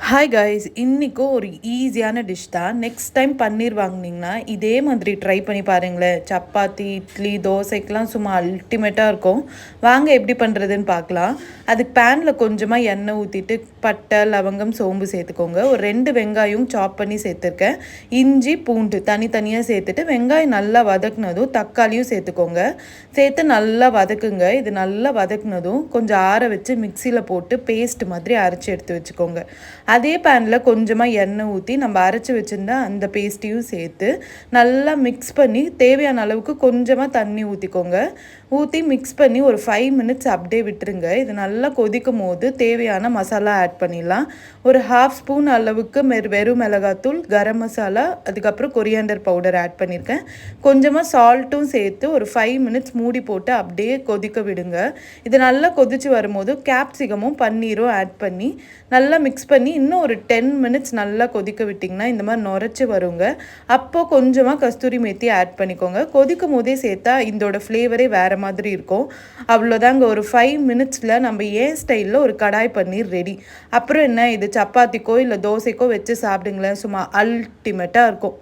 Hi guys, இன்றைக்கும் ஒரு ஈஸியான டிஷ் தான். நெக்ஸ்ட் டைம் பன்னீர் வாங்கினீங்கன்னா இதே மாதிரி ட்ரை பண்ணி பாருங்களேன். சப்பாத்தி, இட்லி, தோசைக்கெலாம் சும்மா அல்டிமேட்டாக இருக்கும். வாங்க எப்படி பண்ணுறதுன்னு பார்க்கலாம். அதுக்கு பேனில் கொஞ்சமாக எண்ணெய் ஊற்றிட்டு பட்டை, லவங்கம், சோம்பு சேர்த்துக்கோங்க. ஒரு 2 வெங்காயம் சாப் பண்ணி சேர்த்துருக்கேன். இஞ்சி, பூண்டு தனித்தனியாக சேர்த்துட்டு வெங்காயம் நல்லா வதக்குனதும் தக்காளியும் சேர்த்துக்கோங்க. சேர்த்து நல்லா வதக்குங்க. இது நல்லா வதக்குனதும் கொஞ்சம் ஆற வச்சு மிக்சியில் போட்டு பேஸ்ட் மாதிரி அரைச்சி எடுத்து வச்சுக்கோங்க. அதே பேனில் கொஞ்சமாக எண்ணெய் ஊற்றி நம்ம அரைச்சி வச்சுருந்தா அந்த பேஸ்ட்டையும் சேர்த்து நல்லா மிக்ஸ் பண்ணி தேவையான அளவுக்கு கொஞ்சமாக தண்ணி ஊற்றிக்கோங்க. ஊற்றி மிக்ஸ் பண்ணி ஒரு 5 மினிட்ஸ் அப்படியே விட்டுருங்க. இது நல்லா கொதிக்கும் போது தேவையான மசாலா ஆட் பண்ணிடலாம். ஒரு 1/2 ஸ்பூன் அளவுக்கு வெறும் மிளகாத்தூள், கரம் மசாலா, அதுக்கப்புறம் கொரியாண்டர் பவுடர் ஆட் பண்ணியிருக்கேன். கொஞ்சமாக சால்ட்டும் சேர்த்து ஒரு 5 மினிட்ஸ் மூடி போட்டு அப்படியே கொதிக்க விடுங்க. இது நல்லா கொதித்து வரும்போது கேப்சிகமும் பன்னீரும் ஆட் பண்ணி நல்லா மிக்ஸ் பண்ணி இன்னும் ஒரு 10 மினிட்ஸ் நல்லா கொதிக்க விட்டிங்கன்னா இந்த மாதிரி நுரைச்சி வருங்க. அப்போது கொஞ்சமாக கஸ்தூரி மேத்தி ஆட் பண்ணிக்கோங்க. கொதிக்கும் போதே சேர்த்தா இதோட ஃப்ளேவரே வேறு மாதிரி இருக்கும். அவ்வளோதாங்க. ஒரு 5 மினிட்ஸில் நம்ம ஏன் ஸ்டைலில் ஒரு கடாய் பன்னீர் ரெடி. அப்புறம் என்ன, இது சப்பாத்திக்கோ இல்லை தோசைக்கோ வச்சு சாப்பிடுங்களேன், சும்மா அல்டிமேட்டாக இருக்கும்.